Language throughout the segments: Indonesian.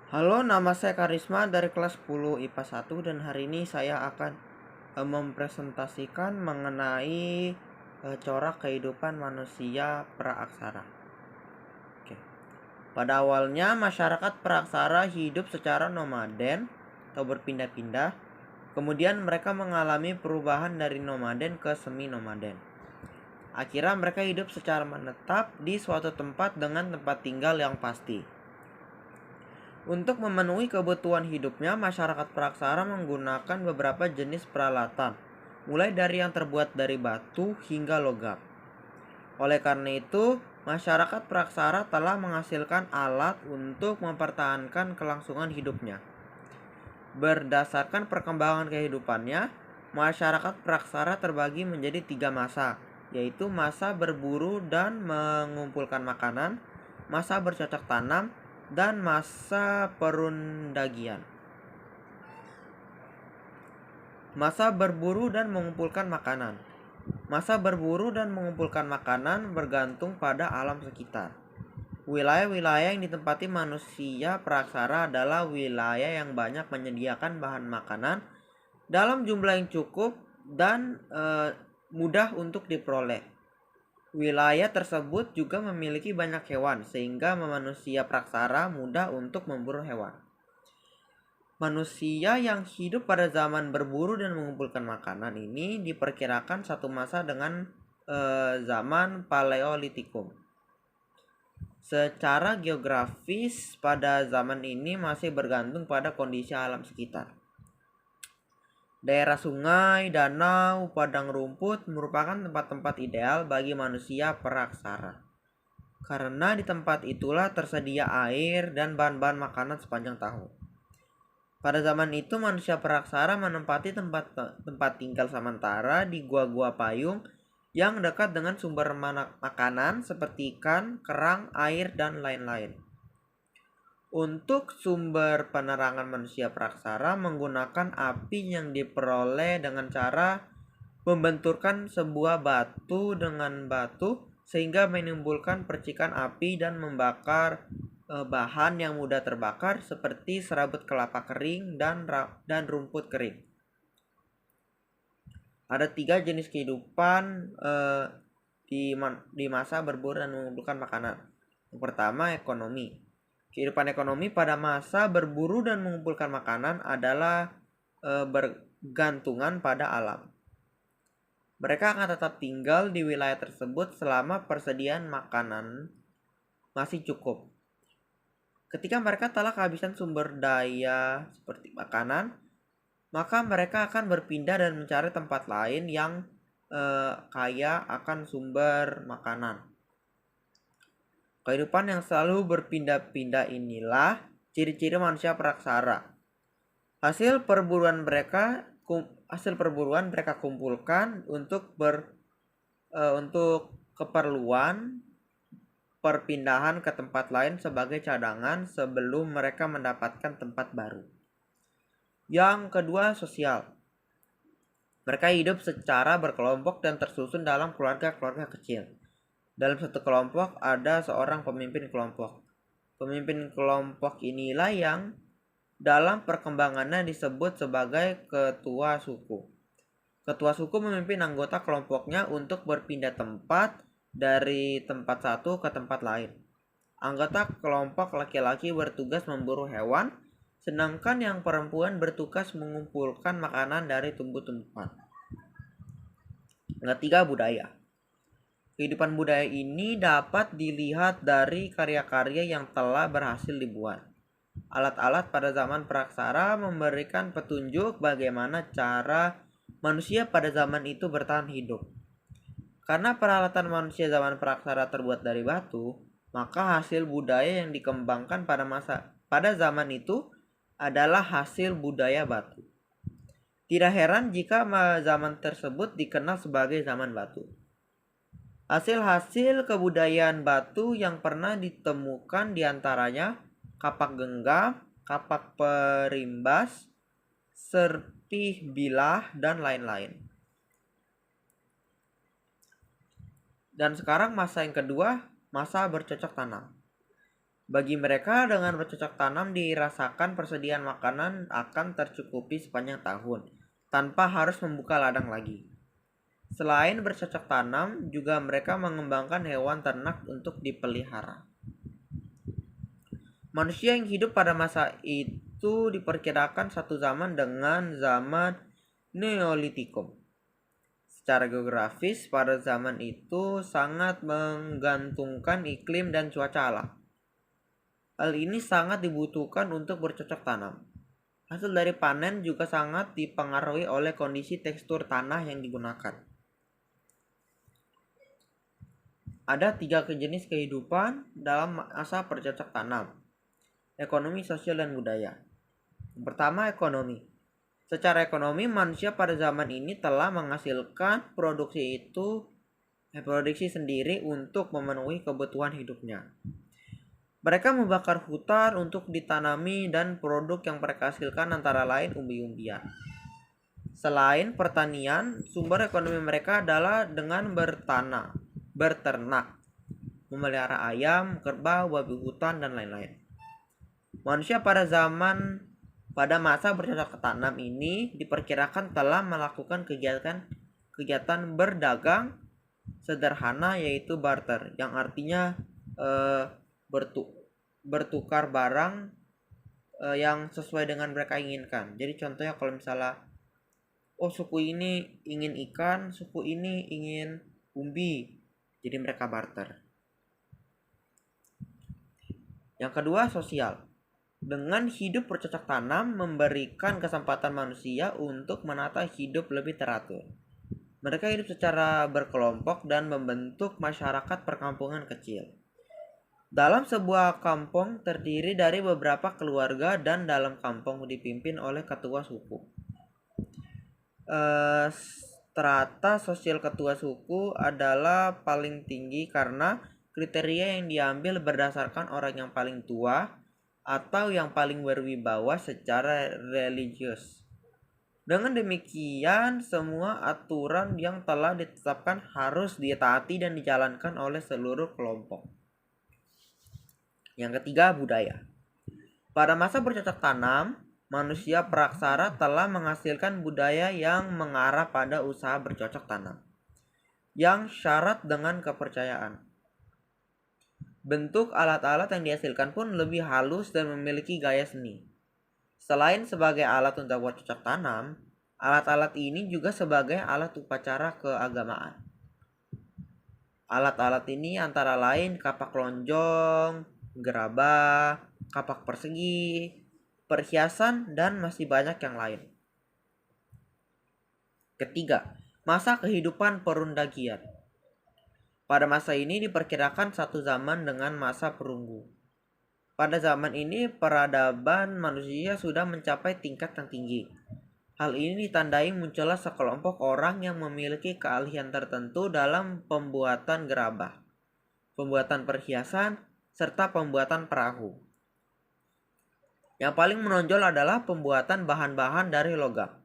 Halo, nama saya Karisma dari kelas 10 IPA 1 dan hari ini saya akan mempresentasikan mengenai corak kehidupan manusia praaksara. Oke. Pada awalnya masyarakat praaksara hidup secara nomaden atau berpindah-pindah. Kemudian mereka mengalami perubahan dari nomaden ke semi-nomaden. Akhirnya mereka hidup secara menetap di suatu tempat dengan tempat tinggal yang pasti. Untuk memenuhi kebutuhan hidupnya, masyarakat praaksara menggunakan beberapa jenis peralatan, mulai dari yang terbuat dari batu hingga logam. Oleh karena itu, masyarakat praaksara telah menghasilkan alat untuk mempertahankan kelangsungan hidupnya. Berdasarkan perkembangan kehidupannya, masyarakat praaksara terbagi menjadi 3 masa, yaitu masa berburu dan mengumpulkan makanan, masa bercocok tanam, dan masa perundagian. Masa berburu dan mengumpulkan makanan. Masa berburu dan mengumpulkan makanan bergantung pada alam sekitar. Wilayah-wilayah yang ditempati manusia praaksara adalah wilayah yang banyak menyediakan bahan makanan dalam jumlah yang cukup dan mudah untuk diperoleh. Wilayah tersebut juga memiliki banyak hewan, sehingga manusia praaksara mudah untuk memburu hewan. Manusia yang hidup pada zaman berburu dan mengumpulkan makanan ini diperkirakan satu masa dengan zaman Paleolitikum. Secara geografis, pada zaman ini masih bergantung pada kondisi alam sekitar. Daerah sungai, danau, padang rumput merupakan tempat-tempat ideal bagi manusia praaksara. Karena di tempat itulah tersedia air dan bahan-bahan makanan sepanjang tahun. Pada zaman itu manusia praaksara menempati tempat tinggal sementara di gua-gua payung yang dekat dengan sumber makanan seperti ikan, kerang, air, dan lain-lain. Untuk sumber penerangan manusia praaksara menggunakan api yang diperoleh dengan cara membenturkan sebuah batu dengan batu sehingga menimbulkan percikan api dan membakar bahan yang mudah terbakar seperti serabut kelapa kering dan rumput kering. Ada 3 jenis kehidupan di masa berburu dan mengumpulkan makanan. Yang pertama, ekonomi. Kehidupan ekonomi pada masa berburu dan mengumpulkan makanan adalah bergantungan pada alam. Mereka akan tetap tinggal di wilayah tersebut selama persediaan makanan masih cukup. Ketika mereka telah kehabisan sumber daya seperti makanan, maka mereka akan berpindah dan mencari tempat lain yang kaya akan sumber makanan. Kehidupan yang selalu berpindah-pindah inilah ciri-ciri manusia praaksara. Hasil perburuan mereka kumpulkan untuk keperluan perpindahan ke tempat lain sebagai cadangan sebelum mereka mendapatkan tempat baru. Yang kedua, sosial. Mereka hidup secara berkelompok dan tersusun dalam keluarga-keluarga kecil. Dalam satu kelompok ada seorang pemimpin kelompok. Pemimpin kelompok inilah yang dalam perkembangannya disebut sebagai ketua suku. Ketua suku memimpin anggota kelompoknya untuk berpindah tempat dari tempat satu ke tempat lain. Anggota kelompok laki-laki bertugas memburu hewan, sedangkan yang perempuan bertugas mengumpulkan makanan dari tumbuh-tumbuhan. Ketiga, budaya. Kehidupan budaya ini dapat dilihat dari karya-karya yang telah berhasil dibuat. Alat-alat pada zaman praaksara memberikan petunjuk bagaimana cara manusia pada zaman itu bertahan hidup. Karena peralatan manusia zaman praaksara terbuat dari batu, maka hasil budaya yang dikembangkan pada zaman itu adalah hasil budaya batu. Tidak heran jika zaman tersebut dikenal sebagai zaman batu. Hasil-hasil kebudayaan batu yang pernah ditemukan diantaranya kapak genggam, kapak perimbas, serpih bilah, dan lain-lain. Dan sekarang masa yang kedua, masa bercocok tanam. Bagi mereka, dengan bercocok tanam dirasakan persediaan makanan akan tercukupi sepanjang tahun, tanpa harus membuka ladang lagi. Selain bercocok tanam, juga mereka mengembangkan hewan ternak untuk dipelihara. Manusia yang hidup pada masa itu diperkirakan satu zaman dengan zaman Neolitikum. Secara geografis, pada zaman itu sangat menggantungkan iklim dan cuaca alam. Hal ini sangat dibutuhkan untuk bercocok tanam. Hasil dari panen juga sangat dipengaruhi oleh kondisi tekstur tanah yang digunakan. Ada 3 jenis kehidupan dalam masa bercocok tanam: ekonomi, sosial, dan budaya. Yang pertama, ekonomi. Secara ekonomi, manusia pada zaman ini telah menghasilkan produksi sendiri untuk memenuhi kebutuhan hidupnya. Mereka membakar hutan untuk ditanami dan produk yang mereka hasilkan antara lain umbi-umbian. Selain pertanian, sumber ekonomi mereka adalah dengan berternak, memelihara ayam, kerbau, babi hutan, dan lain-lain. Manusia pada masa bercocok tanam ini diperkirakan telah melakukan kegiatan berdagang sederhana, yaitu barter, yang artinya bertukar barang yang sesuai dengan mereka inginkan. Jadi contohnya kalau misalnya suku ini ingin ikan, suku ini ingin umbi, jadi mereka barter. Yang kedua, sosial. Dengan hidup bercocok tanam memberikan kesempatan manusia untuk menata hidup lebih teratur. Mereka hidup secara berkelompok dan membentuk masyarakat perkampungan kecil. Dalam sebuah kampung terdiri dari beberapa keluarga dan dalam kampung dipimpin oleh ketua suku. Strata sosial ketua suku adalah paling tinggi karena kriteria yang diambil berdasarkan orang yang paling tua atau yang paling berwibawa secara religius. Dengan demikian, semua aturan yang telah ditetapkan harus ditaati dan dijalankan oleh seluruh kelompok. Yang ketiga, budaya. Pada masa bercocok tanam, manusia praksara telah menghasilkan budaya yang mengarah pada usaha bercocok tanam, yang syarat dengan kepercayaan. Bentuk alat-alat yang dihasilkan pun lebih halus dan memiliki gaya seni. Selain sebagai alat untuk bercocok tanam, alat-alat ini juga sebagai alat upacara keagamaan. Alat-alat ini antara lain kapak lonjong, gerabah, kapak persegi, perhiasan, dan masih banyak yang lain. Ketiga, masa kehidupan perundagian. Pada masa ini diperkirakan satu zaman dengan masa perunggu. Pada zaman ini peradaban manusia sudah mencapai tingkat yang tinggi. Hal ini ditandai munculnya sekelompok orang yang memiliki keahlian tertentu dalam pembuatan gerabah, pembuatan perhiasan, serta pembuatan perahu. Yang paling menonjol adalah pembuatan bahan-bahan dari logam.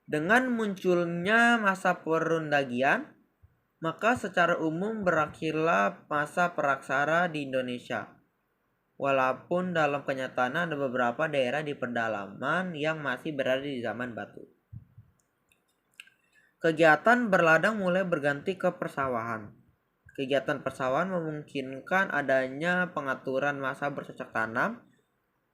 Dengan munculnya masa perundagian, maka secara umum berakhirlah masa praksara di Indonesia. Walaupun dalam kenyataan ada beberapa daerah di pedalaman yang masih berada di zaman batu. Kegiatan berladang mulai berganti ke persawahan. Kegiatan persawahan memungkinkan adanya pengaturan masa bercocok tanam,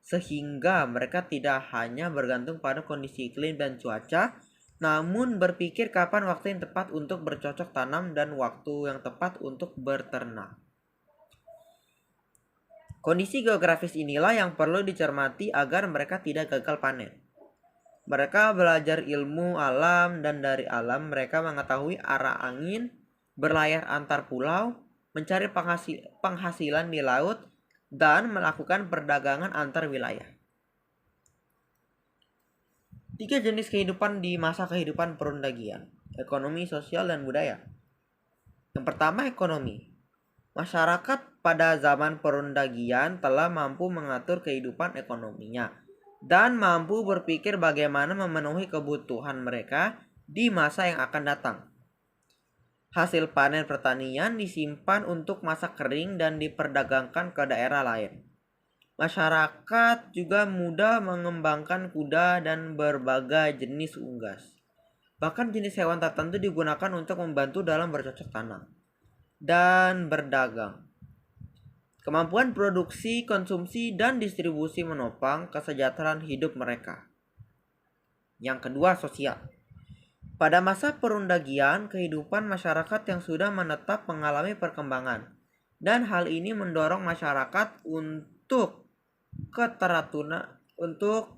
sehingga mereka tidak hanya bergantung pada kondisi iklim dan cuaca, namun berpikir kapan waktu yang tepat untuk bercocok tanam dan waktu yang tepat untuk berternak. Kondisi geografis inilah yang perlu dicermati agar mereka tidak gagal panen. Mereka belajar ilmu alam dan dari alam mereka mengetahui arah angin, berlayar antar pulau, mencari penghasilan di laut, dan melakukan perdagangan antar wilayah. 3 jenis kehidupan di masa kehidupan perundagian: ekonomi, sosial, dan budaya. Yang pertama, ekonomi. Masyarakat pada zaman perundagian telah mampu mengatur kehidupan ekonominya dan mampu berpikir bagaimana memenuhi kebutuhan mereka di masa yang akan datang. Hasil panen pertanian disimpan untuk masa kering dan diperdagangkan ke daerah lain. Masyarakat juga mudah mengembangkan kuda dan berbagai jenis unggas. Bahkan jenis hewan tertentu digunakan untuk membantu dalam bercocok tanam dan berdagang. Kemampuan produksi, konsumsi, dan distribusi menopang kesejahteraan hidup mereka. Yang kedua, sosial. Pada masa perundagian, kehidupan masyarakat yang sudah menetap mengalami perkembangan. Dan hal ini mendorong masyarakat untuk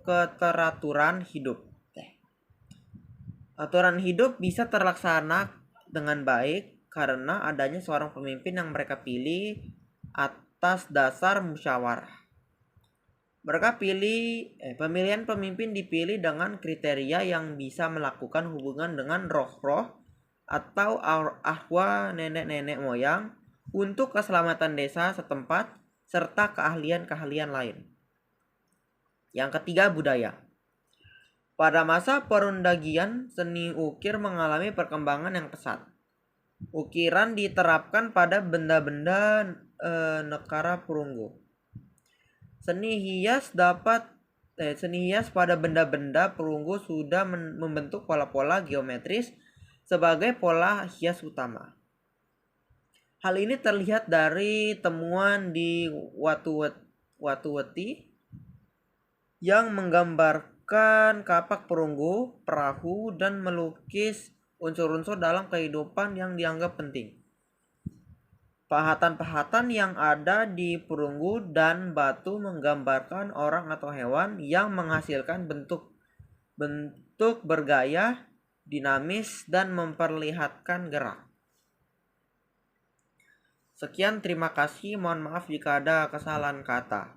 keteraturan hidup. Aturan hidup bisa terlaksana dengan baik karena adanya seorang pemimpin yang mereka pilih atas dasar musyawarah. Pemilihan pemimpin dipilih dengan kriteria yang bisa melakukan hubungan dengan roh-roh atau arwah nenek-nenek moyang untuk keselamatan desa setempat serta keahlian-keahlian lain. Yang ketiga, budaya. Pada masa perundagian, seni ukir mengalami perkembangan yang pesat. Ukiran diterapkan pada benda-benda nekara perunggu. Seni hias pada benda-benda perunggu sudah membentuk pola-pola geometris sebagai pola hias utama. Hal ini terlihat dari temuan di Watuweti yang menggambarkan kapak perunggu, perahu, dan melukis unsur-unsur dalam kehidupan yang dianggap penting. Pahatan-pahatan yang ada di perunggu dan batu menggambarkan orang atau hewan yang menghasilkan bentuk bergaya, dinamis, dan memperlihatkan gerak. Sekian, terima kasih. Mohon maaf jika ada kesalahan kata.